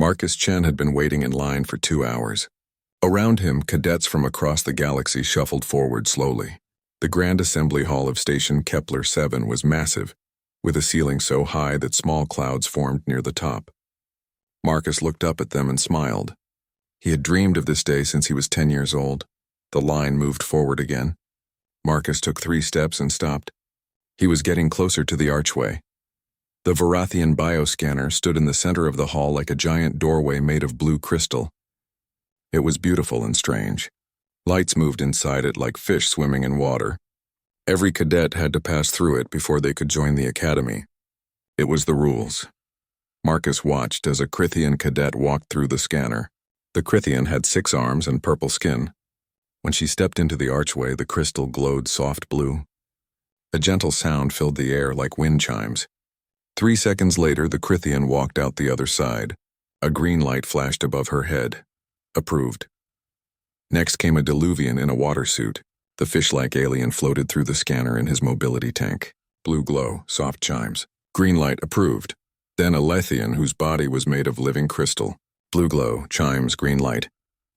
Marcus Chen had been waiting in line for 2 hours. Around him, cadets from across the galaxy shuffled forward slowly. The Grand Assembly Hall of Station Kepler 7 was massive, with a ceiling so high that small clouds formed near the top. Marcus looked up at them and smiled. He had dreamed of this day since he was 10 years old. The line moved forward again. Marcus took 3 steps and stopped. He was getting closer to the archway. The Varathian bioscanner stood in the center of the hall like a giant doorway made of blue crystal. It was beautiful and strange. Lights moved inside it like fish swimming in water. Every cadet had to pass through it before they could join the academy. It was the rules. Marcus watched as a Crithian cadet walked through the scanner. The Crithian had 6 arms and purple skin. When she stepped into the archway, the crystal glowed soft blue. A gentle sound filled the air like wind chimes. 3 seconds later, the Crithian walked out the other side. A green light flashed above her head. Approved. Next came a Diluvian in a water suit. The fish-like alien floated through the scanner in his mobility tank. Blue glow, soft chimes. Green light, approved. Then a Lethian whose body was made of living crystal. Blue glow, chimes, green light.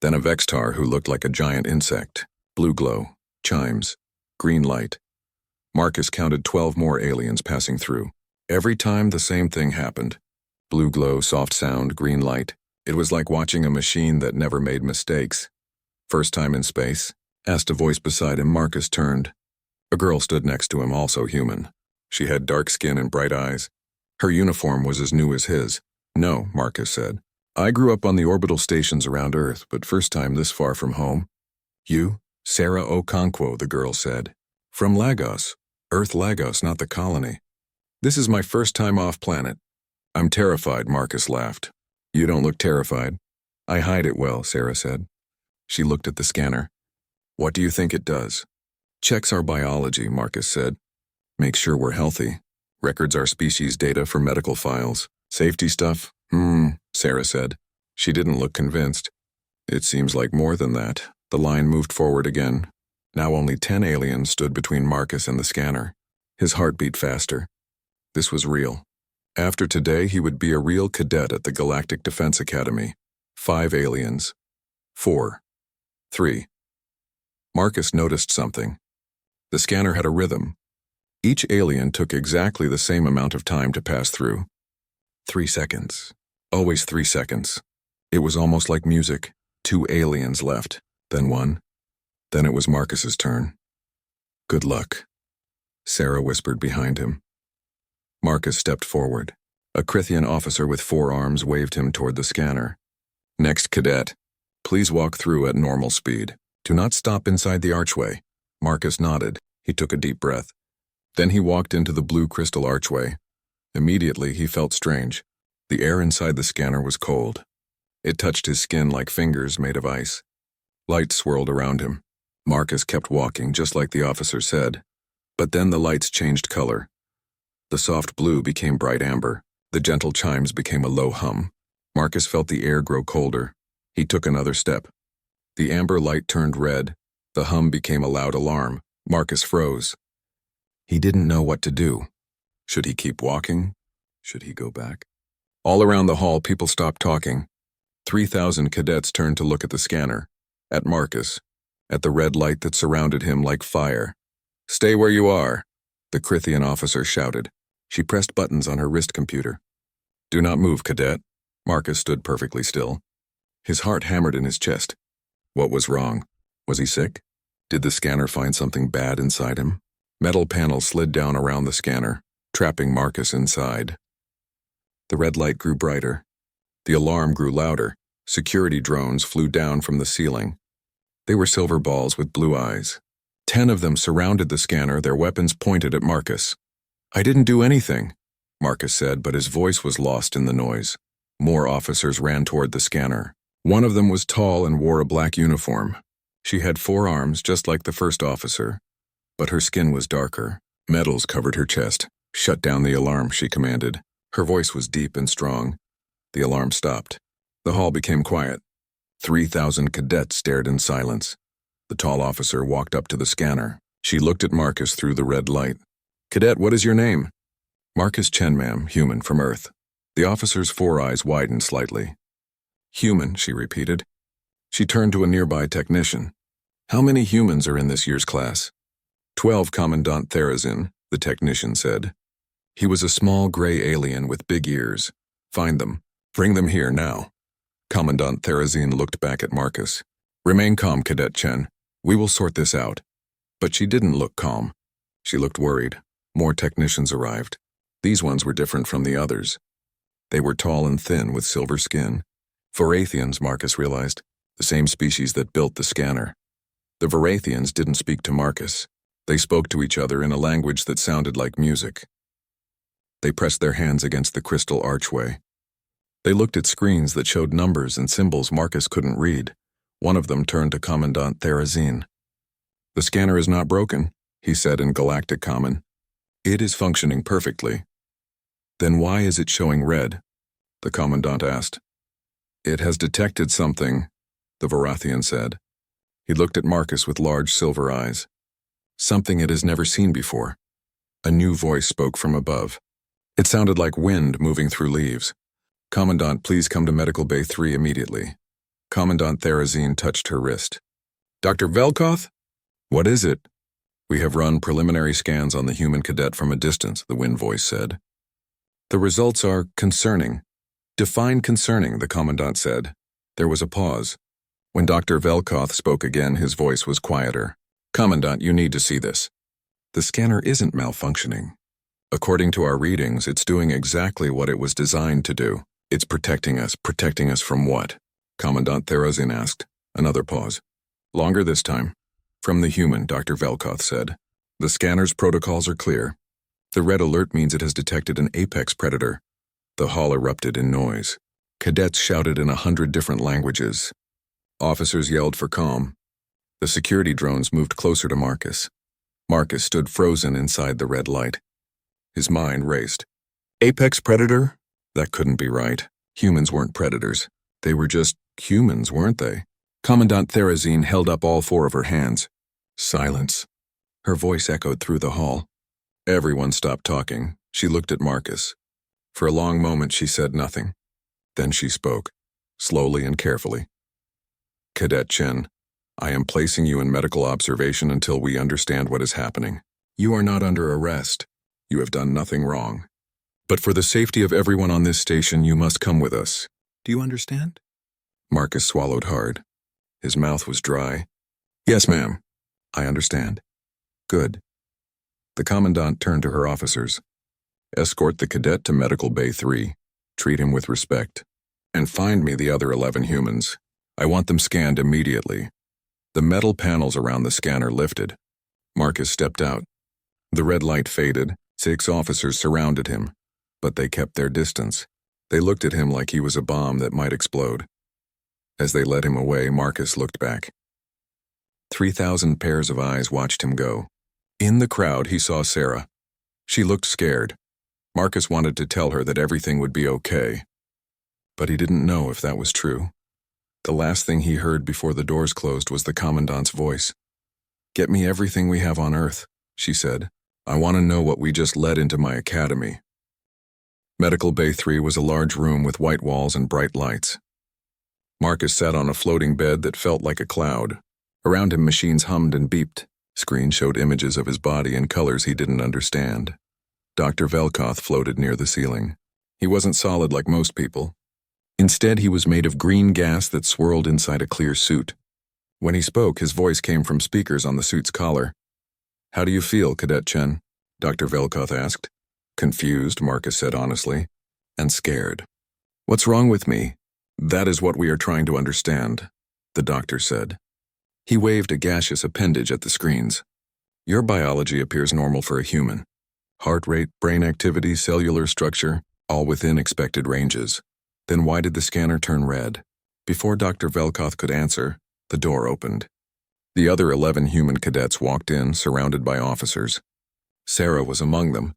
Then a Vextar who looked like a giant insect. Blue glow, chimes, green light. Marcus counted 12 more aliens passing through. Every time the same thing happened. Blue glow, soft sound, green light. It was like watching a machine that never made mistakes. First time in space? Asked a voice beside him. Marcus turned. A girl stood next to him, also human. She had dark skin and bright eyes. Her uniform was as new as his. No, Marcus said. I grew up on the orbital stations around Earth, but first time this far from home. You? Sarah Okonkwo, the girl said. From Lagos. Earth Lagos, not the colony. This is my first time off planet. I'm terrified, Marcus laughed. You don't look terrified. I hide it well, Sarah said. She looked at the scanner. What do you think it does? Checks our biology, Marcus said. Make sure we're healthy. Records our species data for medical files. Safety stuff? Sarah said. She didn't look convinced. It seems like more than that. The line moved forward again. Now only 10 aliens stood between Marcus and the scanner. His heart beat faster. This was real. After today, he would be a real cadet at the Galactic Defense Academy. 5 aliens. 4. 3. Marcus noticed something. The scanner had a rhythm. Each alien took exactly the same amount of time to pass through. 3 seconds. Always 3 seconds. It was almost like music. 2 aliens left, then 1. Then it was Marcus's turn. Good luck, Sarah whispered behind him. Marcus stepped forward. A Crithian officer with 4 arms waved him toward the scanner. Next cadet, please walk through at normal speed. Do not stop inside the archway. Marcus nodded. He took a deep breath. Then he walked into the blue crystal archway. Immediately, he felt strange. The air inside the scanner was cold. It touched his skin like fingers made of ice. Light swirled around him. Marcus kept walking, just like the officer said. But then the lights changed color. The soft blue became bright amber. The gentle chimes became a low hum. Marcus felt the air grow colder. He took another step. The amber light turned red. The hum became a loud alarm. Marcus froze. He didn't know what to do. Should he keep walking? Should he go back? All around the hall, people stopped talking. 3,000 cadets turned to look at the scanner, at Marcus, at the red light that surrounded him like fire. Stay where you are, the Crithian officer shouted. She pressed buttons on her wrist computer. Do not move, cadet. Marcus stood perfectly still. His heart hammered in his chest. What was wrong? Was he sick? Did the scanner find something bad inside him? Metal panels slid down around the scanner, trapping Marcus inside. The red light grew brighter. The alarm grew louder. Security drones flew down from the ceiling. They were silver balls with blue eyes. 10 of them surrounded the scanner, their weapons pointed at Marcus. I didn't do anything, Marcus said, but his voice was lost in the noise. More officers ran toward the scanner. One of them was tall and wore a black uniform. She had 4 arms, just like the first officer, but her skin was darker. Metals covered her chest. Shut down the alarm, she commanded. Her voice was deep and strong. The alarm stopped. The hall became quiet. 3,000 cadets stared in silence. The tall officer walked up to the scanner. She looked at Marcus through the red light. Cadet, what is your name? Marcus Chen, ma'am, human from Earth. The officer's 4 eyes widened slightly. Human, she repeated. She turned to a nearby technician. How many humans are in this year's class? 12, Commandant Therazin, the technician said. He was a small gray alien with big ears. Find them. Bring them here now. Commandant Therazin looked back at Marcus. Remain calm, Cadet Chen. We will sort this out. But she didn't look calm. She looked worried. More technicians arrived. These ones were different from the others. They were tall and thin with silver skin. Varathians, Marcus realized, the same species that built the scanner. The Varathians didn't speak to Marcus. They spoke to each other in a language that sounded like music. They pressed their hands against the crystal archway. They looked at screens that showed numbers and symbols Marcus couldn't read. One of them turned to Commandant Therazin. The scanner is not broken, he said in Galactic Common. It is functioning perfectly. Then why is it showing red? The Commandant asked. It has detected something, the Varathian said. He looked at Marcus with large silver eyes. Something it has never seen before. A new voice spoke from above. It sounded like wind moving through leaves. Commandant, please come to Medical Bay 3 immediately. Commandant Therazin touched her wrist. Dr. Velkoth? What is it? We have run preliminary scans on the human cadet from a distance, the wind voice said. The results are concerning. Define concerning, the Commandant said. There was a pause. When Dr. Velkoth spoke again, his voice was quieter. Commandant, you need to see this. The scanner isn't malfunctioning. According to our readings, it's doing exactly what it was designed to do. It's protecting us. Protecting us from what? Commandant Therazin asked. Another pause. Longer this time. From the human, Dr. Velkoth said. The scanner's protocols are clear. The red alert means it has detected an apex predator. The hall erupted in noise. Cadets shouted in 100 different languages. Officers yelled for calm. The security drones moved closer to Marcus. Marcus stood frozen inside the red light. His mind raced. Apex predator? That couldn't be right. Humans weren't predators. They were just humans, weren't they? Commandant Therazin held up all 4 of her hands. Silence. Her voice echoed through the hall. Everyone stopped talking. She looked at Marcus. For a long moment she said nothing. Then she spoke, slowly and carefully. Cadet Chen, I am placing you in medical observation until we understand what is happening. You are not under arrest. You have done nothing wrong. But for the safety of everyone on this station, you must come with us. Do you understand? Marcus swallowed hard. His mouth was dry. Yes, ma'am. I understand. Good. The Commandant turned to her officers. Escort the cadet to Medical Bay 3. Treat him with respect. And find me the other 11 humans. I want them scanned immediately. The metal panels around the scanner lifted. Marcus stepped out. The red light faded. 6 officers surrounded him, but they kept their distance. They looked at him like he was a bomb that might explode. As they led him away, Marcus looked back. 3,000 pairs of eyes watched him go. In the crowd, he saw Sarah. She looked scared. Marcus wanted to tell her that everything would be okay. But he didn't know if that was true. The last thing he heard before the doors closed was the Commandant's voice. Get me everything we have on Earth, she said. I want to know what we just let into my academy. Medical Bay 3 was a large room with white walls and bright lights. Marcus sat on a floating bed that felt like a cloud. Around him, machines hummed and beeped. Screens showed images of his body in colors he didn't understand. Dr. Velkoth floated near the ceiling. He wasn't solid like most people. Instead, he was made of green gas that swirled inside a clear suit. When he spoke, his voice came from speakers on the suit's collar. How do you feel, Cadet Chen? Dr. Velkoth asked. Confused, Marcus said honestly, and scared. What's wrong with me? That is what we are trying to understand, the doctor said. He waved a gaseous appendage at the screens. Your biology appears normal for a human. Heart rate, brain activity, cellular structure, all within expected ranges. Then why did the scanner turn red? Before Dr. Velkoth could answer, the door opened. The other 11 human cadets walked in, surrounded by officers. Sarah was among them.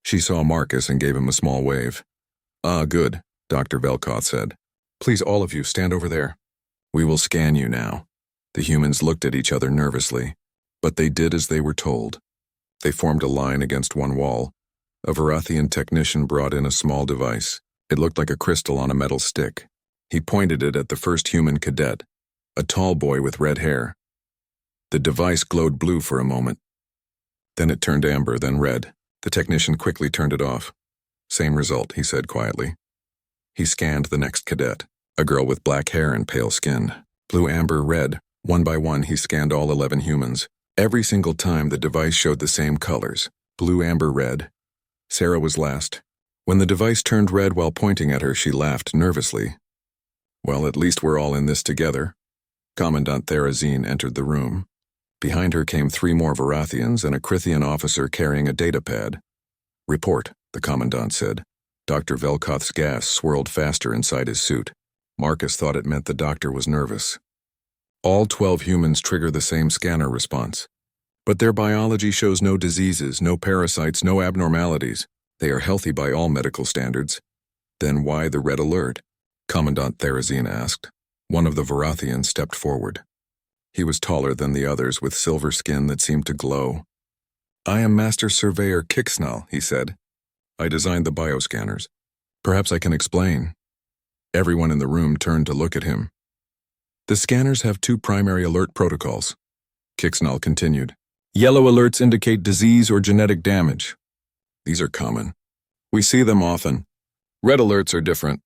She saw Marcus and gave him a small wave. Ah, good, Dr. Velkoth said. Please, all of you, stand over there. We will scan you now. The humans looked at each other nervously, but they did as they were told. They formed a line against one wall. A Varathian technician brought in a small device. It looked like a crystal on a metal stick. He pointed it at the first human cadet, a tall boy with red hair. The device glowed blue for a moment. Then it turned amber, then red. The technician quickly turned it off. Same result, he said quietly. He scanned the next cadet, a girl with black hair and pale skin. Blue, amber, red. One by one, he scanned all 11 humans. Every single time, the device showed the same colors. Blue, amber, red. Sarah was last. When the device turned red while pointing at her, she laughed nervously. Well, at least we're all in this together. Commandant Therazine entered the room. Behind her came 3 more Varathians and a Krithian officer carrying a datapad. Report, the Commandant said. Dr. Velkoth's gas swirled faster inside his suit. Marcus thought it meant the doctor was nervous. All 12 humans trigger the same scanner response. But their biology shows no diseases, no parasites, no abnormalities. They are healthy by all medical standards. Then why the red alert? Commandant Therazine asked. One of the Varathians stepped forward. He was taller than the others, with silver skin that seemed to glow. I am Master Surveyor Kixnal, he said. I designed the bioscanners. Perhaps I can explain. Everyone in the room turned to look at him. The scanners have 2 primary alert protocols. Kixnal continued. Yellow alerts indicate disease or genetic damage. These are common. We see them often. Red alerts are different.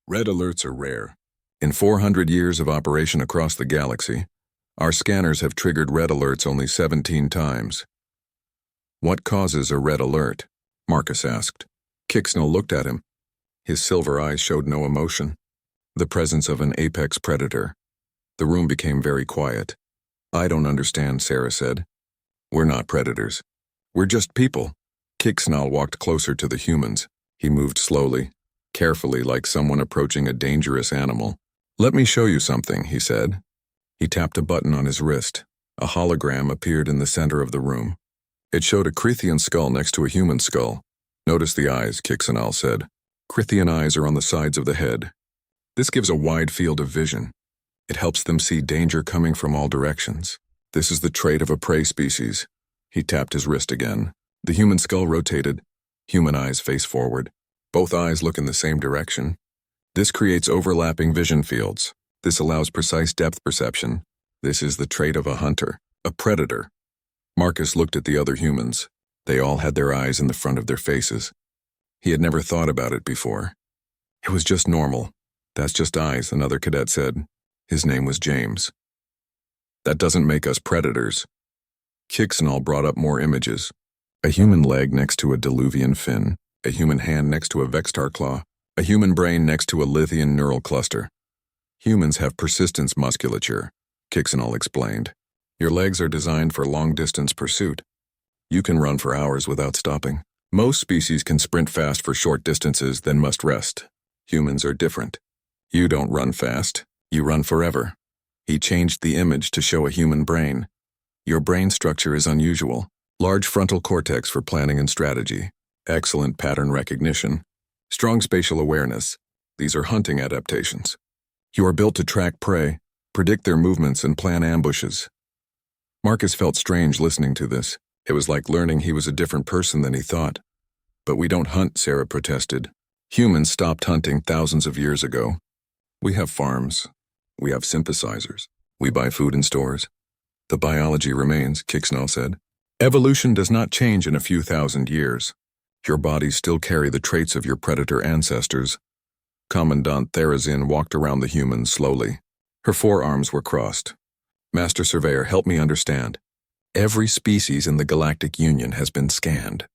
Red alerts are rare. In 400 years of operation across the galaxy, our scanners have triggered red alerts only 17 times. What causes a red alert? Marcus asked. Kixnal looked at him. His silver eyes showed no emotion. The presence of an apex predator. The room became very quiet. I don't understand, Sarah said. We're not predators. We're just people. Kixnal walked closer to the humans. He moved slowly, carefully, like someone approaching a dangerous animal. Let me show you something, he said. He tapped a button on his wrist. A hologram appeared in the center of the room. It showed a Krithian skull next to a human skull. Notice the eyes, Kixnal said. Krithian eyes are on the sides of the head. This gives a wide field of vision. It helps them see danger coming from all directions. This is the trait of a prey species. He tapped his wrist again. The human skull rotated. Human eyes face forward. Both eyes look in the same direction. This creates overlapping vision fields. This allows precise depth perception. This is the trait of a hunter, a predator. Marcus looked at the other humans. They all had their eyes in the front of their faces. He had never thought about it before. It was just normal. That's just eyes, another cadet said. His name was James. That doesn't make us predators. Kixnal brought up more images. A human leg next to a Diluvian fin, a human hand next to a Vextar claw, a human brain next to a Lithian neural cluster. Humans have persistence musculature, Kixnal explained. Your legs are designed for long-distance pursuit. You can run for hours without stopping. Most species can sprint fast for short distances, then must rest. Humans are different. You don't run fast. You run forever. He changed the image to show a human brain. Your brain structure is unusual. Large frontal cortex for planning and strategy. Excellent pattern recognition. Strong spatial awareness. These are hunting adaptations. You are built to track prey, predict their movements, and plan ambushes. Marcus felt strange listening to this. It was like learning he was a different person than he thought. But we don't hunt, Sarah protested. Humans stopped hunting thousands of years ago. We have farms. We have synthesizers. We buy food in stores. The biology remains, Kixnal said. Evolution does not change in a few thousand years. Your bodies still carry the traits of your predator ancestors. Commandant Therazine walked around the humans slowly. Her forearms were crossed. Master Surveyor, help me understand. Every species in the Galactic Union has been scanned.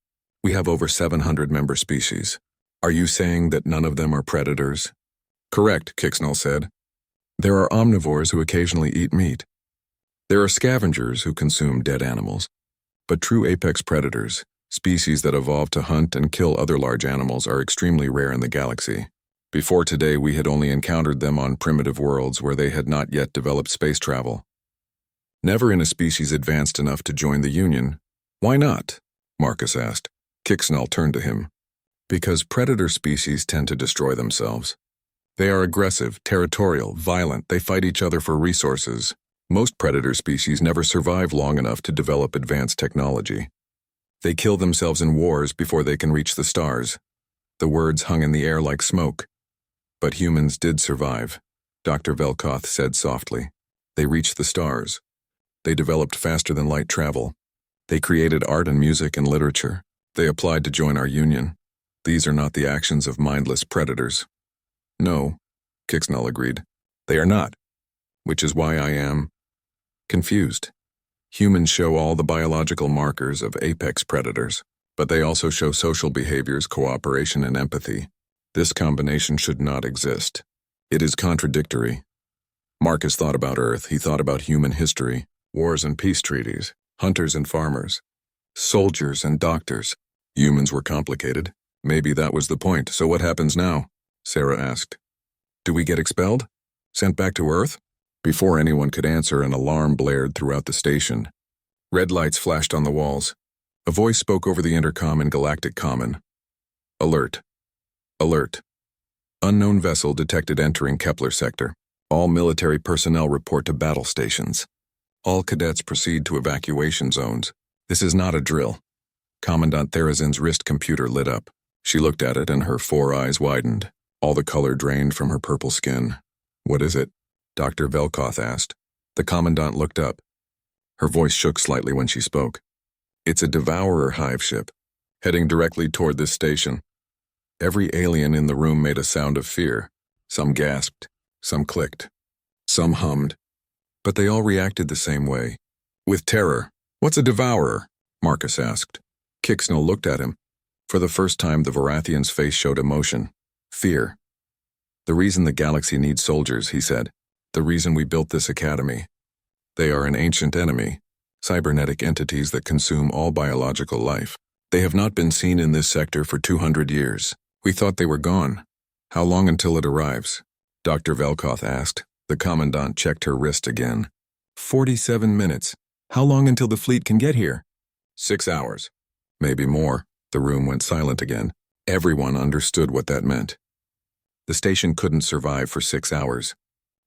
We have over 700 member species. Are you saying that none of them are predators? Correct, Kixnal said. There are omnivores who occasionally eat meat. There are scavengers who consume dead animals. But true apex predators, species that evolve to hunt and kill other large animals, are extremely rare in the galaxy. Before today, we had only encountered them on primitive worlds where they had not yet developed space travel. Never in a species advanced enough to join the Union. Why not? Marcus asked. Kixnal turned to him. Because predator species tend to destroy themselves. They are aggressive, territorial, violent. They fight each other for resources. Most predator species never survive long enough to develop advanced technology. They kill themselves in wars before they can reach the stars. The words hung in the air like smoke. But humans did survive, Dr. Velkoth said softly. They reached the stars. They developed faster than light travel. They created art and music and literature. They applied to join our union. These are not the actions of mindless predators. No, Kixnell agreed. They are not. Which is why I am confused. Humans show all the biological markers of apex predators, but they also show social behaviors, cooperation, and empathy. This combination should not exist. It is contradictory. Marcus thought about Earth. He thought about human history, wars and peace treaties, hunters and farmers, soldiers and doctors. Humans were complicated. Maybe that was the point. So what happens now? Sarah asked. Do we get expelled? Sent back to Earth? Before anyone could answer, an alarm blared throughout the station. Red lights flashed on the walls. A voice spoke over the intercom in Galactic Common. Alert. Alert. Unknown vessel detected entering Kepler sector. All military personnel report to battle stations. All cadets proceed to evacuation zones. This is not a drill. Commandant Therazin's wrist computer lit up. She looked at it and her 4 eyes widened. All the color drained from her purple skin. What is it? Dr. Velkoth asked. The Commandant looked up. Her voice shook slightly when she spoke. It's a Devourer hive ship, heading directly toward this station. Every alien in the room made a sound of fear. Some gasped, some clicked, some hummed. But they all reacted the same way. With terror. What's a Devourer? Marcus asked. Kixnell looked at him. For the first time, the Varathian's face showed emotion. Fear. The reason the galaxy needs soldiers, he said. The reason we built this academy. They are an ancient enemy, cybernetic entities that consume all biological life. They have not been seen in this sector for 200 years. We thought they were gone. How long until it arrives? Dr. Velkoth asked. The Commandant checked her wrist again. 47 minutes. How long until the fleet can get here? 6 hours. Maybe more. The room went silent again. Everyone understood what that meant. The station couldn't survive for 6 hours.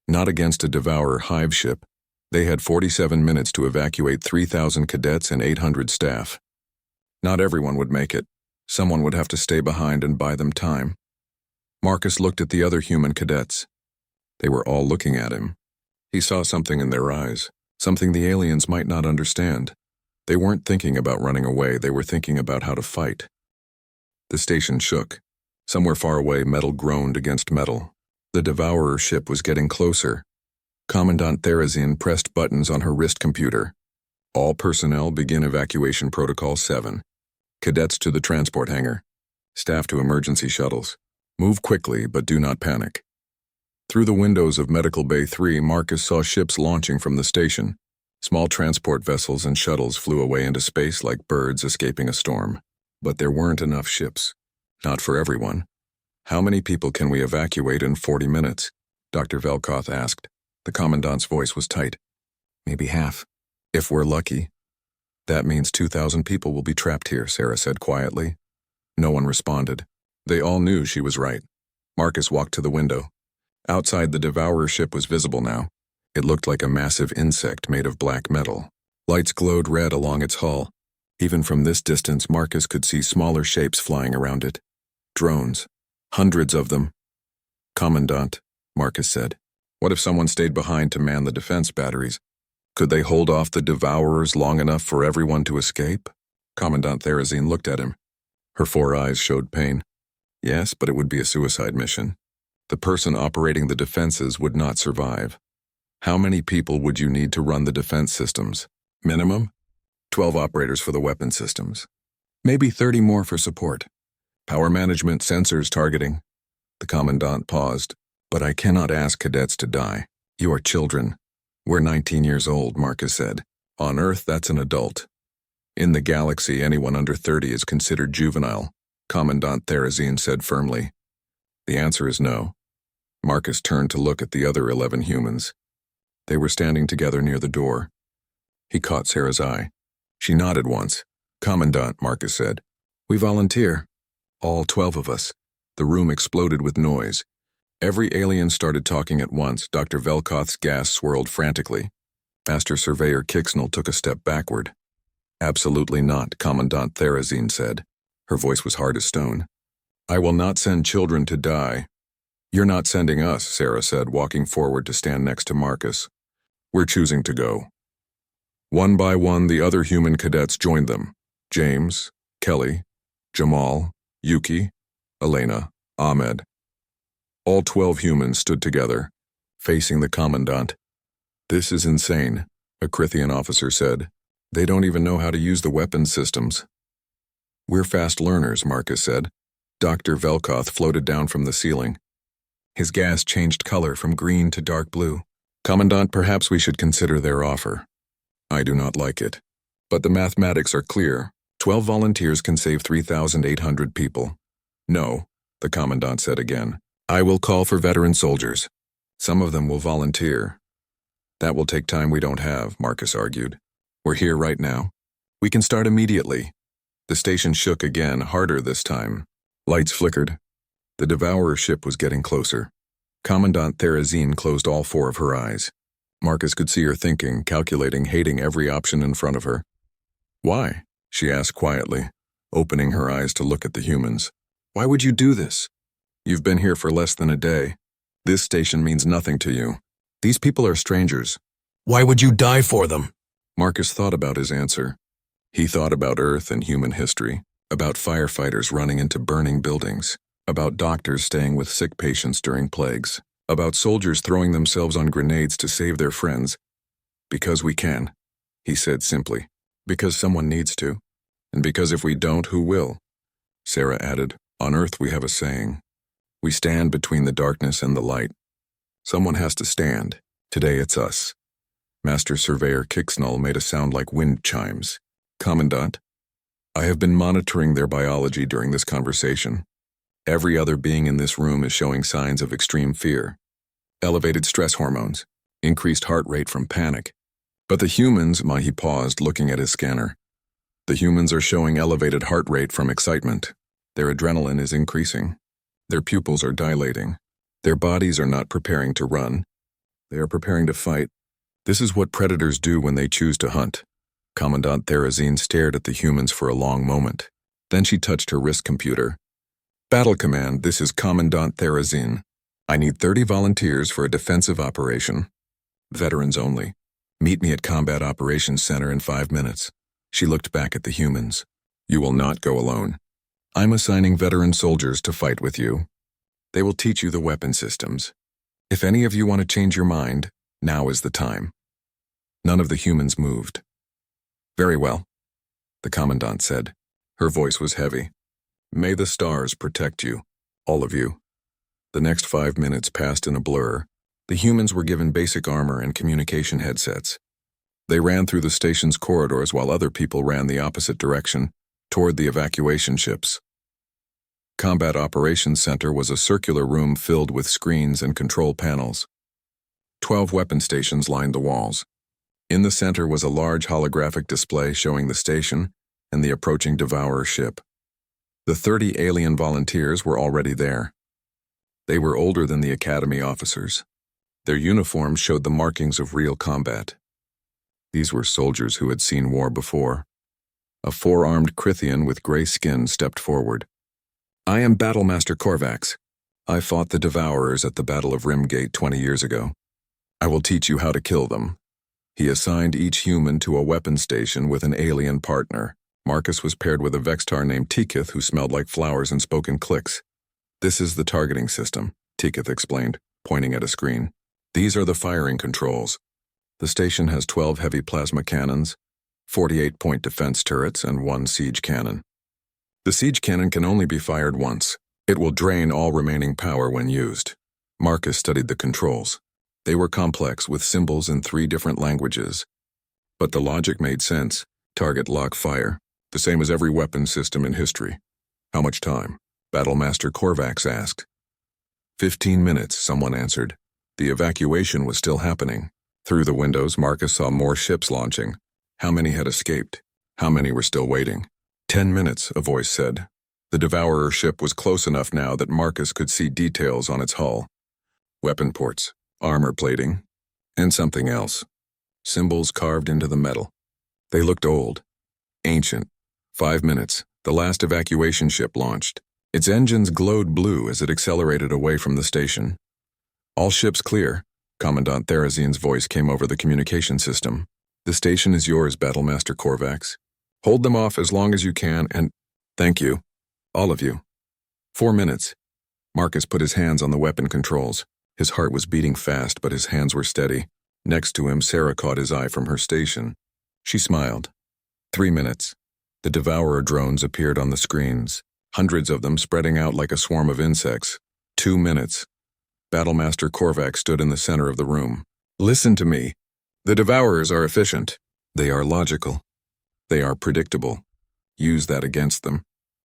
Not against a Devourer hive ship. They had 47 minutes to evacuate 3,000 cadets and 800 staff. Not everyone would make it. Someone would have to stay behind and buy them time. Marcus looked at the other human cadets. They were all looking at him. He saw something in their eyes, something the aliens might not understand. They weren't thinking about running away, they were thinking about how to fight. The station shook. Somewhere far away, metal groaned against metal. The Devourer ship was getting closer. Commandant Therazin pressed buttons on her wrist computer. All personnel begin evacuation protocol 7. Cadets to the transport hangar. Staff to emergency shuttles. Move quickly, but do not panic. Through the windows of Medical Bay 3, Marcus saw ships launching from the station. Small transport vessels and shuttles flew away into space like birds escaping a storm. But there weren't enough ships. Not for everyone. How many people can we evacuate in 40 minutes? Dr. Velkoth asked. The Commandant's voice was tight. Maybe half. If we're lucky. That means 2,000 people will be trapped here, Sarah said quietly. No one responded. They all knew she was right. Marcus walked to the window. Outside, the Devourer ship was visible now. It looked like a massive insect made of black metal. Lights glowed red along its hull. Even from this distance, Marcus could see smaller shapes flying around it. Drones. Hundreds of them. Commandant, Marcus said. What if someone stayed behind to man the defense batteries? Could they hold off the Devourers long enough for everyone to escape? Commandant Therazin looked at him. Her 4 eyes showed pain. Yes, but it would be a suicide mission. The person operating the defenses would not survive. How many people would you need to run the defense systems? Minimum? 12 operators for the weapon systems. Maybe 30 more for support. Power management, sensors, targeting. The Commandant paused. But I cannot ask cadets to die. You are children. We're 19 years old, Marcus said. On Earth, that's an adult. In the galaxy, anyone under 30 is considered juvenile, Commandant Therazin said firmly. The answer is no. Marcus turned to look at the other 11 humans. They were standing together near the door. He caught Sarah's eye. She nodded once. Commandant, Marcus said. We volunteer. All 12 of us. The room exploded with noise. Every alien started talking at once. Dr. Velkoth's gas swirled frantically. Master Surveyor Kixnell took a step backward. Absolutely not, Commandant Therazin said. Her voice was hard as stone. I will not send children to die. "You're not sending us," Sarah said, walking forward to stand next to Marcus. "We're choosing to go." One by one, the other human cadets joined them. James, Kelly, Jamal, Yuki, Elena, Ahmed. All 12 humans stood together, facing the commandant. "This is insane," a Krithian officer said. "They don't even know how to use the weapons systems." "We're fast learners," Marcus said. Dr. Velkoth floated down from the ceiling. His gas changed color from green to dark blue. "Commandant, perhaps we should consider their offer." "I do not like it. But the mathematics are clear. 12 volunteers can save 3,800 people." "No," the commandant said again. "I will call for veteran soldiers. Some of them will volunteer." "That will take time we don't have," Marcus argued. "We're here right now. We can start immediately." The station shook again, harder this time. Lights flickered. The Devourer ship was getting closer. Commandant Therazine closed all 4 of her eyes. Marcus could see her thinking, calculating, hating every option in front of her. "Why?" she asked quietly, opening her eyes to look at the humans. "Why would you do this? You've been here for less than a day. This station means nothing to you. These people are strangers. Why would you die for them?" Marcus thought about his answer. He thought about Earth and human history, about firefighters running into burning buildings, about doctors staying with sick patients during plagues, about soldiers throwing themselves on grenades to save their friends. "Because we can," he said simply. "Because someone needs to. And because if we don't, who will?" Sarah added, "On Earth we have a saying. We stand between the darkness and the light. Someone has to stand. Today it's us." Master Surveyor Kicksnull made a sound like wind chimes. "Commandant, I have been monitoring their biology during this conversation. Every other being in this room is showing signs of extreme fear. Elevated stress hormones, increased heart rate from panic. But the humans," he paused, looking at his scanner. "The humans are showing elevated heart rate from excitement. Their adrenaline is increasing. Their pupils are dilating. Their bodies are not preparing to run. They are preparing to fight. This is what predators do when they choose to hunt." Commandant Therazine stared at the humans for a long moment. Then she touched her wrist computer. "Battle Command, this is Commandant Therazine. I need 30 volunteers for a defensive operation. Veterans only. Meet me at Combat Operations Center in 5 minutes." She looked back at the humans. "You will not go alone. I'm assigning veteran soldiers to fight with you. They will teach you the weapon systems. If any of you want to change your mind, now is the time." None of the humans moved. "Very well," the commandant said. Her voice was heavy. "May the stars protect you, all of you." The next 5 minutes passed in a blur. The humans were given basic armor and communication headsets. They ran through the station's corridors while other people ran the opposite direction, toward the evacuation ships. Combat Operations Center was a circular room filled with screens and control panels. 12 weapon stations lined the walls. In the center was a large holographic display showing the station and the approaching Devourer ship. The 30 alien volunteers were already there. They were older than the Academy officers. Their uniforms showed the markings of real combat. These were soldiers who had seen war before. A 4-armed Krithian with gray skin stepped forward. "I am Battlemaster Korvax. I fought the Devourers at the Battle of Rimgate 20 years ago. I will teach you how to kill them." He assigned each human to a weapon station with an alien partner. Marcus was paired with a Vextar named Tikith who smelled like flowers and spoke in clicks. "This is the targeting system," Tikith explained, pointing at a screen. "These are the firing controls. The station has 12 heavy plasma cannons, 48-point defense turrets, and 1 siege cannon. The siege cannon can only be fired once. It will drain all remaining power when used." Marcus studied the controls. They were complex, with symbols in 3 different languages. But the logic made sense. Target lock fire, the same as every weapon system in history. "How much time?" Battlemaster Korvax asked. 15 minutes, someone answered. The evacuation was still happening. Through the windows, Marcus saw more ships launching. How many had escaped? How many were still waiting? 10 minutes, a voice said. The Devourer ship was close enough now that Marcus could see details on its hull. Weapon ports, armor plating, and something else. Symbols carved into the metal. They looked old, ancient. 5 minutes, the last evacuation ship launched. Its engines glowed blue as it accelerated away from the station. "All ships clear," Commandant Therazine's voice came over the communication system. "The station is yours, Battlemaster Korvax. Hold them off as long as you can and— Thank you. All of you." 4 minutes. Marcus put his hands on the weapon controls. His heart was beating fast, but his hands were steady. Next to him, Sarah caught his eye from her station. She smiled. 3 minutes. The Devourer drones appeared on the screens, hundreds of them spreading out like a swarm of insects. 2 minutes. Battlemaster Korvax stood in the center of the room. "Listen to me. The Devourers are efficient. They are logical. They are predictable. Use that against them.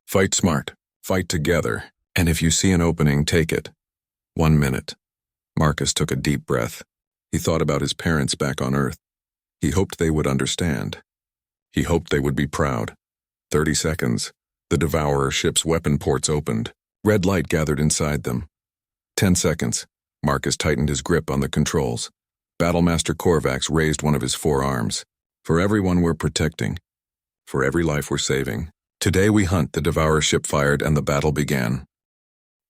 Fight smart. Fight together. And if you see an opening, take it." 1 minute. Marcus took a deep breath. He thought about his parents back on Earth. He hoped they would understand. He hoped they would be proud. 30 seconds. The Devourer ship's weapon ports opened. Red light gathered inside them. 10 seconds. Marcus tightened his grip on the controls. Battlemaster Korvax raised one of his 4 arms. "For everyone we're protecting. For every life we're saving. Today we hunt," the Devourer ship fired, and the battle began.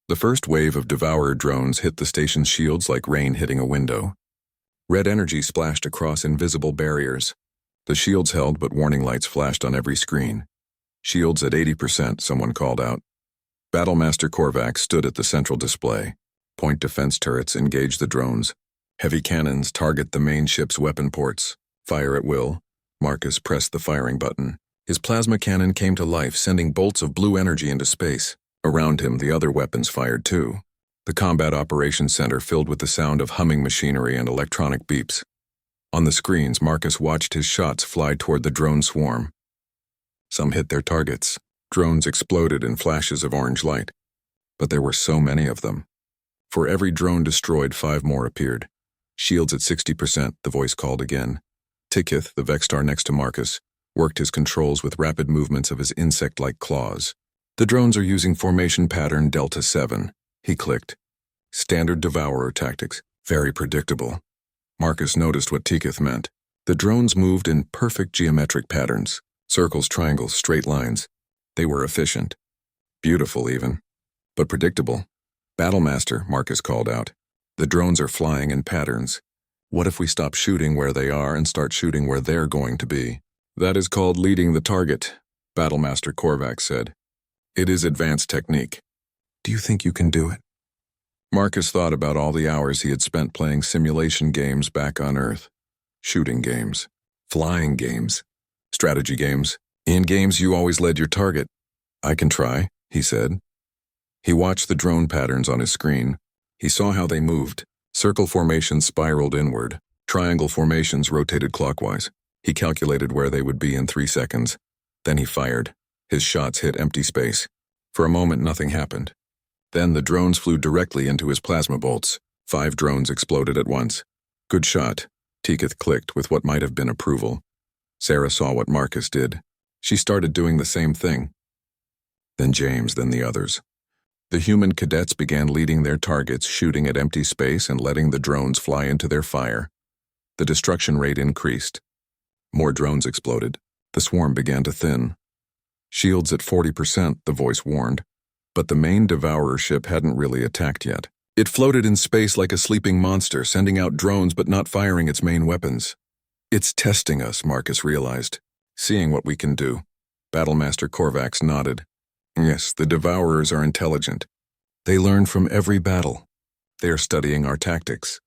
The first wave of Devourer drones hit the station's shields like rain hitting a window. Red energy splashed across invisible barriers. The shields held, but warning lights flashed on every screen. "Shields at 80%, someone called out. Battlemaster Korvax stood at the central display. Point defense turrets engage the drones. Heavy cannons target the main ship's weapon ports. Fire at will. Marcus pressed the firing button. His plasma cannon came to life, sending bolts of blue energy into space. Around him, the other weapons fired too. The combat operations center filled with the sound of humming machinery and electronic beeps. On the screens, Marcus watched his shots fly toward the drone swarm. Some hit their targets. Drones exploded in flashes of orange light. But there were so many of them. For every drone destroyed, 5 more appeared. "Shields at 60%, the voice called again. Tikith, the Vextar next to Marcus, worked his controls with rapid movements of his insect-like claws. "The drones are using formation pattern Delta 7, he clicked. "Standard Devourer tactics, very predictable." Marcus noticed what Tikith meant. The drones moved in perfect geometric patterns. Circles, triangles, straight lines. They were efficient. Beautiful, even. But predictable. "Battlemaster," Marcus called out. "The drones are flying in patterns. What if we stop shooting where they are and start shooting where they're going to be?" "That is called leading the target," Battlemaster Korvax said. "It is advanced technique." "Do you think you can do it?" Marcus thought about all the hours he had spent playing simulation games back on Earth. Shooting games. Flying games. Strategy games. In games you always led your target. "I can try," he said. He watched the drone patterns on his screen. He saw how they moved. Circle formations spiraled inward. Triangle formations rotated clockwise. He calculated where they would be in 3 seconds. Then he fired. His shots hit empty space. For a moment, nothing happened. Then the drones flew directly into his plasma bolts. 5 drones exploded at once. "Good shot," Tikith clicked with what might have been approval. Sarah saw what Marcus did. She started doing the same thing. Then James, then the others. The human cadets began leading their targets, shooting at empty space and letting the drones fly into their fire. The destruction rate increased. More drones exploded. The swarm began to thin. "Shields at 40%, the voice warned. But the main Devourer ship hadn't really attacked yet. It floated in space like a sleeping monster, sending out drones but not firing its main weapons. "It's testing us," Marcus realized. "Seeing what we can do." Battlemaster Korvax nodded. "Yes, the Devourers are intelligent. They learn from every battle. They are studying our tactics."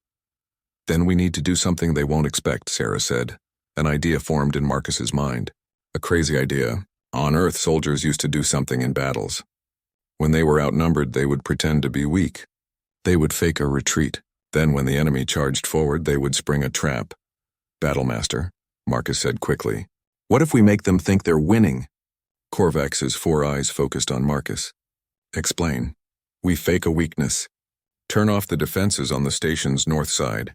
"Then we need to do something they won't expect," Sarah said. An idea formed in Marcus's mind. A crazy idea. On Earth, soldiers used to do something in battles. When they were outnumbered, they would pretend to be weak. They would fake a retreat. Then when the enemy charged forward, they would spring a trap. "Battlemaster," Marcus said quickly. "What if we make them think they're winning?" Korvax's 4 eyes focused on Marcus. "Explain." "We fake a weakness. Turn off the defenses on the station's north side.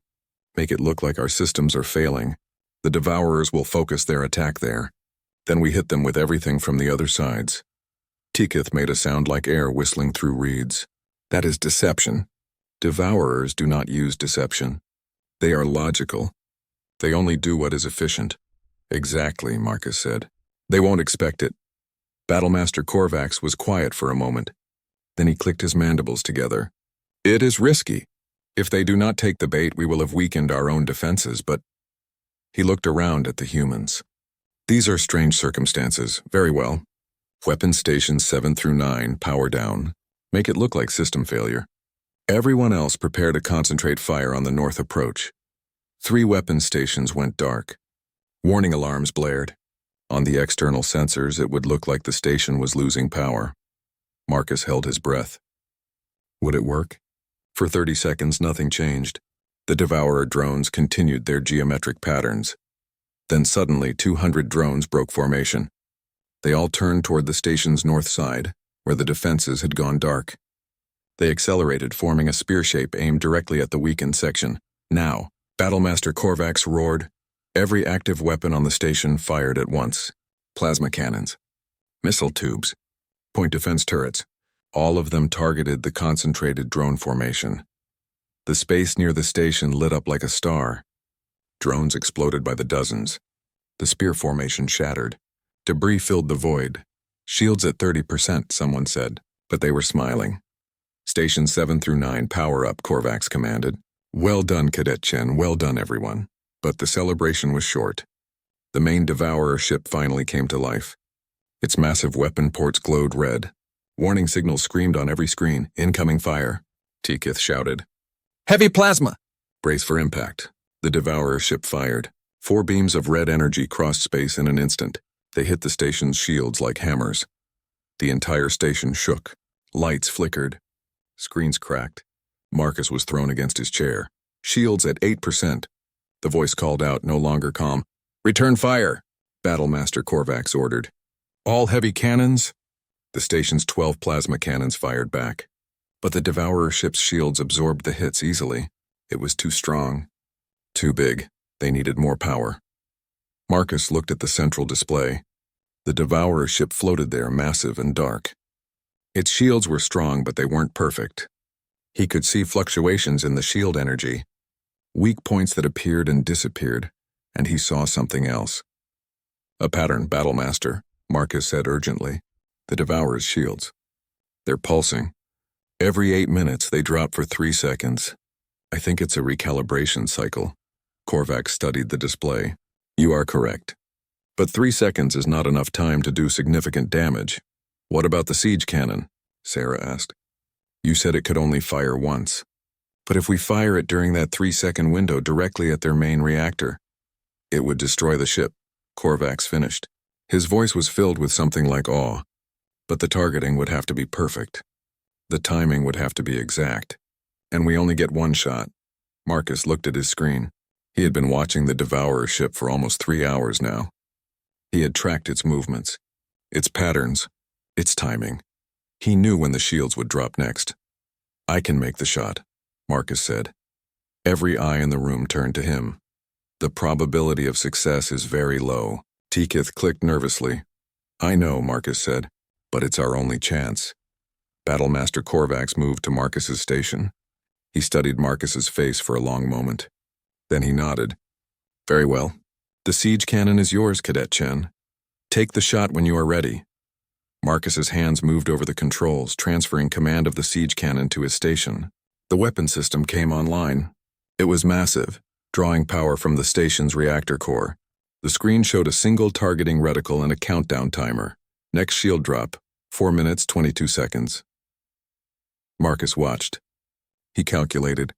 Make it look like our systems are failing. The Devourers will focus their attack there. Then we hit them with everything from the other sides." Tikith made a sound like air whistling through reeds. "That is deception. Devourers do not use deception. They are logical. They only do what is efficient." "Exactly," Marcus said. "They won't expect it." Battlemaster Korvax was quiet for a moment. Then he clicked his mandibles together. It is risky. If they do not take the bait, we will have weakened our own defenses, but... He looked around at the humans. These are strange circumstances. Very well. Weapon stations 7 through 9, power down. Make it look like system failure. Everyone else prepare to concentrate fire on the north approach. 3 weapon stations went dark. Warning alarms blared. On the external sensors, it would look like the station was losing power. Marcus held his breath. Would it work? For 30 seconds, nothing changed. The Devourer drones continued their geometric patterns. Then suddenly, 200 drones broke formation. They all turned toward the station's north side, where the defenses had gone dark. They accelerated, forming a spear shape aimed directly at the weakened section. Now, Battlemaster Korvax roared. Every active weapon on the station fired at once. Plasma cannons, missile tubes, point defense turrets. All of them targeted the concentrated drone formation. The space near the station lit up like a star. Drones exploded by the dozens. The spear formation shattered. Debris filled the void. Shields at 30%, someone said, but they were smiling. Stations 7 through 9, power up, Korvax commanded. Well done, Cadet Chen, well done, everyone. But the celebration was short. The main Devourer ship finally came to life. Its massive weapon ports glowed red. Warning signals screamed on every screen. Incoming fire, Tikith shouted. Heavy plasma! Brace for impact. The Devourer ship fired. 4 beams of red energy crossed space in an instant. They hit the station's shields like hammers. The entire station shook. Lights flickered. Screens cracked. Marcus was thrown against his chair. Shields at 8%. The voice called out, no longer calm. Return fire! Battlemaster Korvax ordered. All heavy cannons? The station's 12 plasma cannons fired back. But the Devourer ship's shields absorbed the hits easily. It was too strong. Too big. They needed more power. Marcus looked at the central display. The Devourer ship floated there, massive and dark. Its shields were strong, but they weren't perfect. He could see fluctuations in the shield energy, weak points that appeared and disappeared, and he saw something else. A pattern, Battlemaster, Marcus said urgently. The Devourer's shields. They're pulsing. Every 8 minutes, they drop for 3 seconds. I think it's a recalibration cycle. Korvax studied the display. You are correct. But 3 seconds is not enough time to do significant damage. What about the siege cannon? Sarah asked. You said it could only fire once. But if we fire it during that 3-second window directly at their main reactor, it would destroy the ship, Korvax finished. His voice was filled with something like awe. But the targeting would have to be perfect. The timing would have to be exact. And we only get one shot. Marcus looked at his screen. He had been watching the Devourer ship for almost 3 hours now. He had tracked its movements, its patterns, its timing. He knew when the shields would drop next. I can make the shot, Marcus said. Every eye in the room turned to him. The probability of success is very low. Tikith clicked nervously. I know, Marcus said, but it's our only chance. Battlemaster Korvax moved to Marcus's station. He studied Marcus's face for a long moment. Then he nodded. Very well. The siege cannon is yours, Cadet Chen. Take the shot when you are ready. Marcus's hands moved over the controls, transferring command of the siege cannon to his station. The weapon system came online. It was massive, drawing power from the station's reactor core. The screen showed a single targeting reticle and a countdown timer. Next shield drop, 4 minutes, 22 seconds. Marcus watched. He calculated.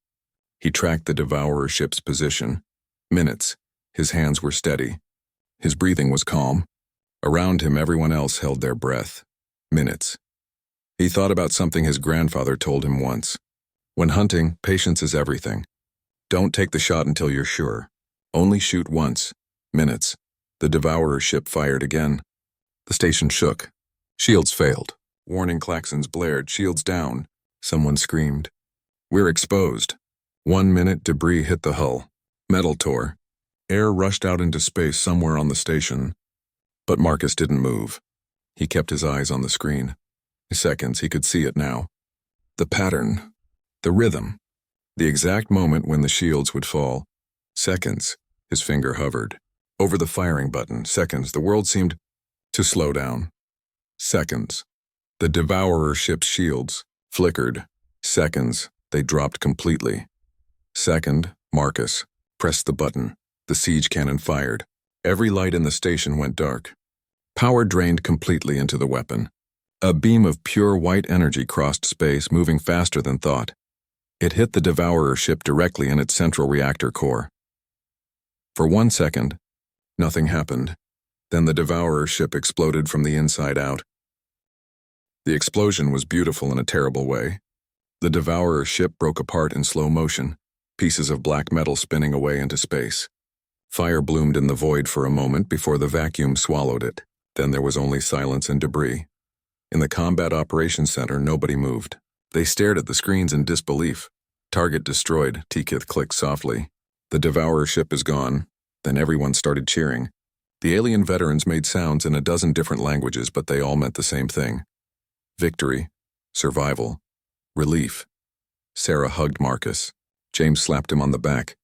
He tracked the Devourer ship's position. Minutes. His hands were steady. His breathing was calm. Around him, everyone else held their breath. Minutes. He thought about something his grandfather told him once. When hunting, patience is everything. Don't take the shot until you're sure. Only shoot once. Minutes. The Devourer ship fired again. The station shook. Shields failed. Warning klaxons blared. Shields down. Someone screamed. We're exposed. 1 minute, debris hit the hull. Metal tore. Air rushed out into space somewhere on the station. But Marcus didn't move. He kept his eyes on the screen. Seconds, he could see it now. The pattern. The rhythm. The exact moment when the shields would fall. Seconds. His finger hovered. Over the firing button. Seconds. The world seemed to slow down. Seconds. The Devourer ship's shields, Flickered. Seconds. They dropped completely. Second, Marcus pressed the button. The siege cannon fired. Every light in the station went dark. Power drained completely into the weapon. A beam of pure white energy crossed space, moving faster than thought. It hit the Devourer ship directly in its central reactor core. For 1 second, nothing happened. Then the Devourer ship exploded from the inside out. The explosion was beautiful in a terrible way. The Devourer ship broke apart in slow motion, pieces of black metal spinning away into space. Fire bloomed in the void for a moment before the vacuum swallowed it. Then there was only silence and debris. In the Combat Operations Center, nobody moved. They stared at the screens in disbelief. Target destroyed, Tikith clicked softly. The Devourer ship is gone. Then everyone started cheering. The alien veterans made sounds in a dozen different languages, but they all meant the same thing. Victory. Survival. Relief. Sarah hugged Marcus. James slapped him on the back.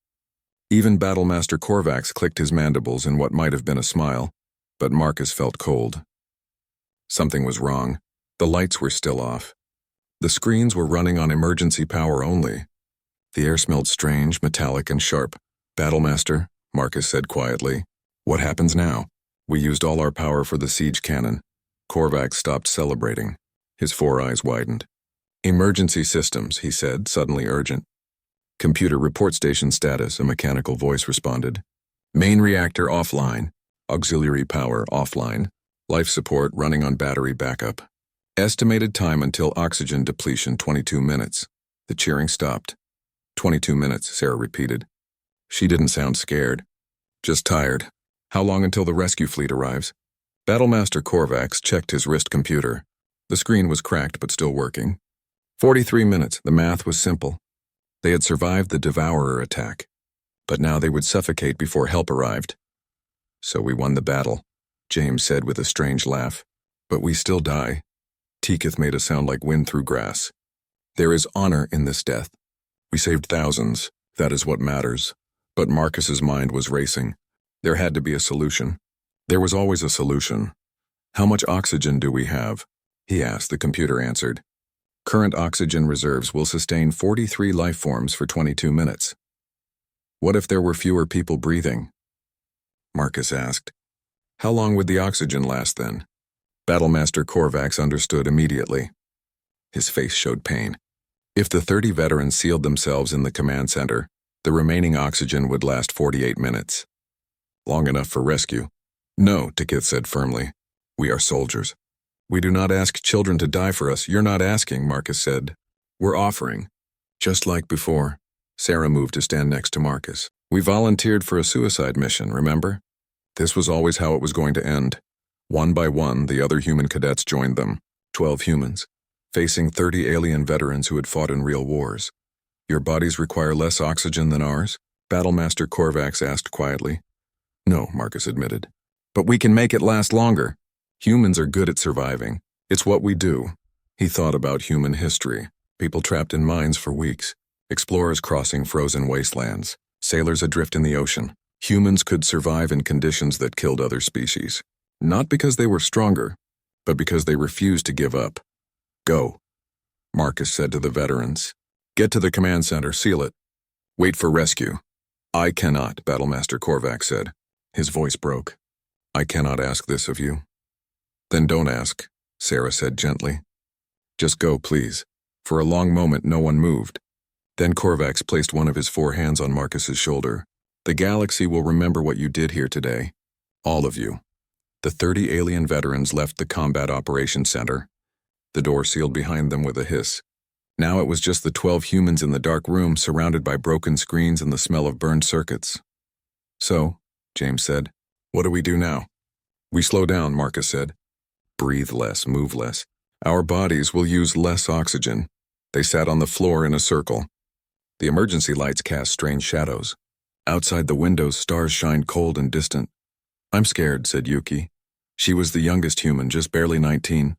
Even Battlemaster Korvax clicked his mandibles in what might have been a smile, but Marcus felt cold. Something was wrong. The lights were still off. The screens were running on emergency power only. The air smelled strange, metallic, and sharp. Battlemaster, Marcus said quietly. What happens now? We used all our power for the siege cannon. Korvax stopped celebrating. His 4 eyes widened. Emergency systems, he said, suddenly urgent. Computer report station status, a mechanical voice responded. Main reactor offline. Auxiliary power offline. Life support running on battery backup. Estimated time until oxygen depletion 22 minutes. The cheering stopped. 22 minutes, Sarah repeated. She didn't sound scared. Just tired. How long until the rescue fleet arrives? Battlemaster Korvax checked his wrist computer. The screen was cracked but still working. 43 minutes, the math was simple. They had survived the Devourer attack, but now they would suffocate before help arrived. So we won the battle, James said with a strange laugh. But we still die. Tikith made a sound like wind through grass. There is honor in this death. We saved thousands. That is what matters. But Marcus's mind was racing. There had to be a solution. There was always a solution. How much oxygen do we have? He asked. The computer answered. Current oxygen reserves will sustain 43 life forms for 22 minutes. What if there were fewer people breathing? Marcus asked. How long would the oxygen last then? Battlemaster Korvax understood immediately. His face showed pain. If the 30 veterans sealed themselves in the command center, the remaining oxygen would last 48 minutes. Long enough for rescue. No, Tikith said firmly. We are soldiers. We do not ask children to die for us. You're not asking, Marcus said. We're offering. Just like before. Sarah moved to stand next to Marcus. We volunteered for a suicide mission, remember? This was always how it was going to end. One by one, the other human cadets joined them. 12 humans, facing 30 alien veterans who had fought in real wars. Your bodies require less oxygen than ours? Battlemaster Korvax asked quietly. No, Marcus admitted. But we can make it last longer. Humans are good at surviving. It's what we do. He thought about human history. People trapped in mines for weeks. Explorers crossing frozen wastelands. Sailors adrift in the ocean. Humans could survive in conditions that killed other species. Not because they were stronger, but because they refused to give up. Go, Marcus said to the veterans. Get to the command center, seal it. Wait for rescue. I cannot, Battlemaster Korvax said. His voice broke. I cannot ask this of you. Then don't ask, Sarah said gently. Just go, please. For a long moment, no one moved. Then Korvax placed one of his 4 hands on Marcus's shoulder. The galaxy will remember what you did here today. All of you. The 30 alien veterans left the Combat Operations Center. The door sealed behind them with a hiss. Now it was just the 12 humans in the dark room, surrounded by broken screens and the smell of burned circuits. So, James said, what do we do now? We slow down, Marcus said. Breathe less, move less. Our bodies will use less oxygen. They sat on the floor in a circle. The emergency lights cast strange shadows. Outside the windows, stars shined cold and distant. I'm scared, said Yuki. She was the youngest human, just barely 19.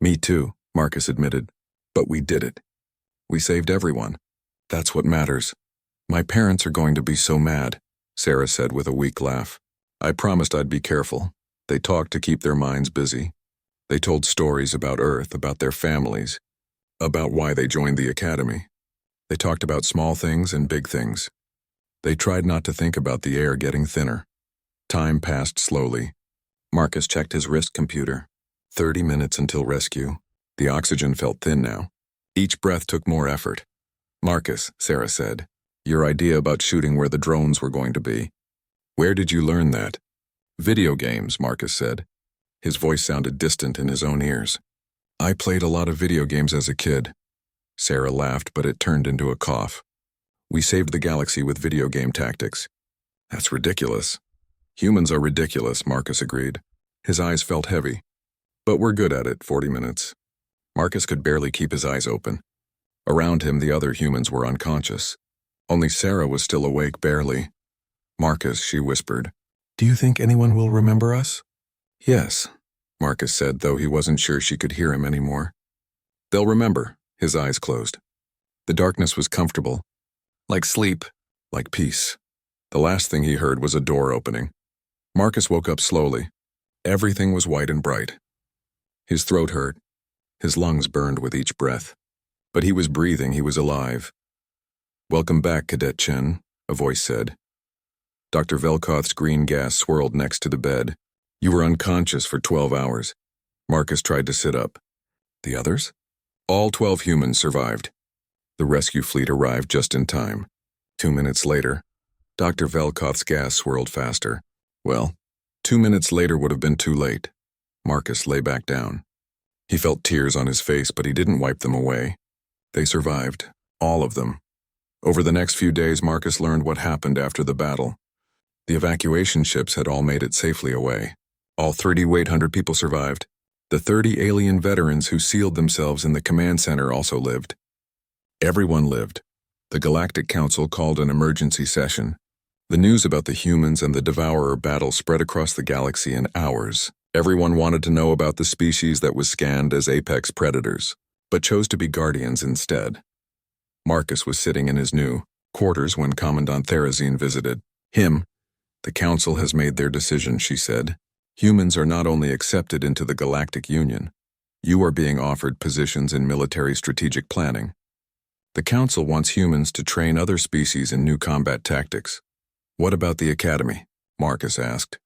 Me too, Marcus admitted. But we did it. We saved everyone. That's what matters. My parents are going to be so mad, Sarah said with a weak laugh. I promised I'd be careful. They talked to keep their minds busy. They told stories about Earth, about their families. about why they joined the academy. They talked about small things and big things. They tried not to think about the air getting thinner. Time passed slowly. Marcus checked his wrist computer. 30 minutes until rescue. The oxygen felt thin now. Each breath took more effort. "Marcus," Sarah said, "your idea about shooting where the drones were going to be. Where did you learn that?" "Video games," Marcus said. His voice sounded distant in his own ears. "I played a lot of video games as a kid." Sarah laughed, but it turned into a cough. "We saved the galaxy with video game tactics." "That's ridiculous." "Humans are ridiculous," Marcus agreed. His eyes felt heavy. "But we're good at it, 40 minutes. Marcus could barely keep his eyes open. Around him, the other humans were unconscious. Only Sarah was still awake, barely. "Marcus," she whispered, "do you think anyone will remember us?" "Yes," Marcus said, though he wasn't sure she could hear him anymore. "They'll remember." His eyes closed. The darkness was comfortable. Like sleep, like peace. The last thing he heard was a door opening. Marcus woke up slowly. Everything was white and bright. His throat hurt. His lungs burned with each breath. But he was breathing, he was alive. "Welcome back, Cadet Chen," a voice said. Dr. Velkoth's green gas swirled next to the bed. "You were unconscious for 12 hours. Marcus tried to sit up. "The others?" "All 12 humans survived." The rescue fleet arrived just in time. 2 minutes later, Dr. Velkoth's gas swirled faster. Well, 2 minutes later would have been too late. Marcus lay back down. He felt tears on his face, but he didn't wipe them away. They survived, all of them. Over the next few days, Marcus learned what happened after the battle. The evacuation ships had all made it safely away. All 3,800 people survived. The 30 alien veterans who sealed themselves in the command center also lived. Everyone lived. The Galactic Council called an emergency session. The news about the humans and the Devourer battle spread across the galaxy in hours. Everyone wanted to know about the species that was scanned as apex predators, but chose to be guardians instead. Marcus was sitting in his new quarters when Commandant Therazine visited him. "The Council has made their decision," she said. "Humans are not only accepted into the Galactic Union, you are being offered positions in military strategic planning. The Council wants humans to train other species in new combat tactics." "What about the Academy?" Marcus asked.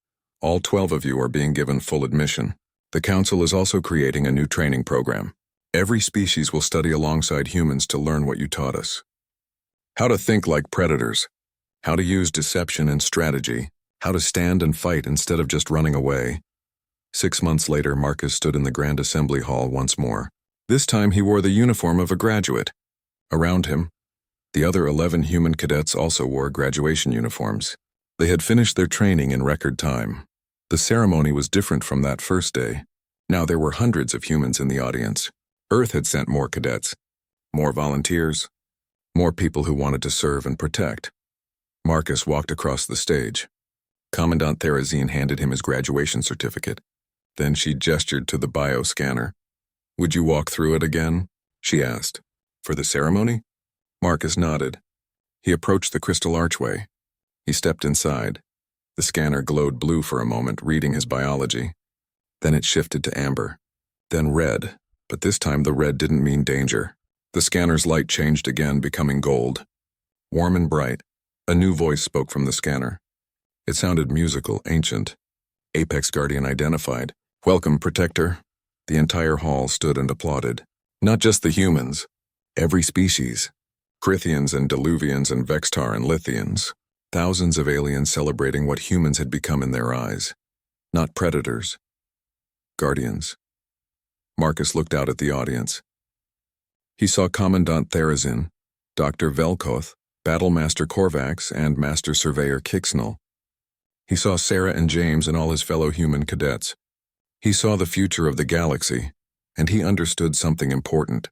"All 12 of you are being given full admission. The Council is also creating a new training program. Every species will study alongside humans to learn what you taught us. How to think like predators. How to use deception and strategy. How to stand and fight instead of just running away." 6 months later, Marcus stood in the Grand Assembly Hall once more. This time he wore the uniform of a graduate. Around him, the other 11 human cadets also wore graduation uniforms. They had finished their training in record time. The ceremony was different from that first day. Now there were hundreds of humans in the audience. Earth had sent more cadets, more volunteers, more people who wanted to serve and protect. Marcus walked across the stage. Commandant Therazine handed him his graduation certificate. Then she gestured to the bioscanner. "Would you walk through it again?" she asked. "For the ceremony?" Marcus nodded. He approached the crystal archway. He stepped inside. The scanner glowed blue for a moment, reading his biology. Then it shifted to amber. Then red, but this time the red didn't mean danger. The scanner's light changed again, becoming gold. Warm and bright, a new voice spoke from the scanner. It sounded musical, ancient. Apex Guardian identified. "Welcome, Protector." The entire hall stood and applauded. Not just the humans. Every species. Crithians and Diluvians and Vextar and Lithians. Thousands of aliens celebrating what humans had become in their eyes. Not predators. Guardians. Marcus looked out at the audience. He saw Commandant Therazine, Dr. Velkoth, Battlemaster Korvax, and Master Surveyor Kixnall. He saw Sarah and James and all his fellow human cadets. He saw the future of the galaxy, and he understood something important.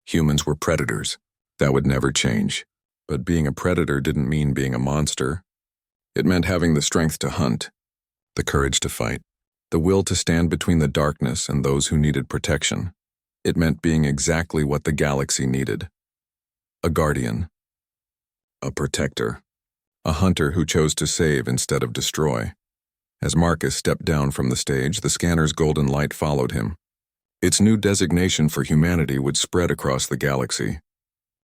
Humans were predators. That would never change. But being a predator didn't mean being a monster. It meant having the strength to hunt, the courage to fight, the will to stand between the darkness and those who needed protection. It meant being exactly what the galaxy needed. A guardian. A protector. A hunter who chose to save instead of destroy. As Marcus stepped down from the stage, the scanner's golden light followed him. Its new designation for humanity would spread across the galaxy.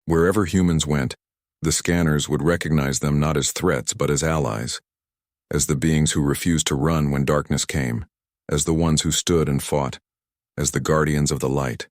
Wherever humans went, the scanners would recognize them not as threats but as allies, as the beings who refused to run when darkness came, as the ones who stood and fought, as the guardians of the light.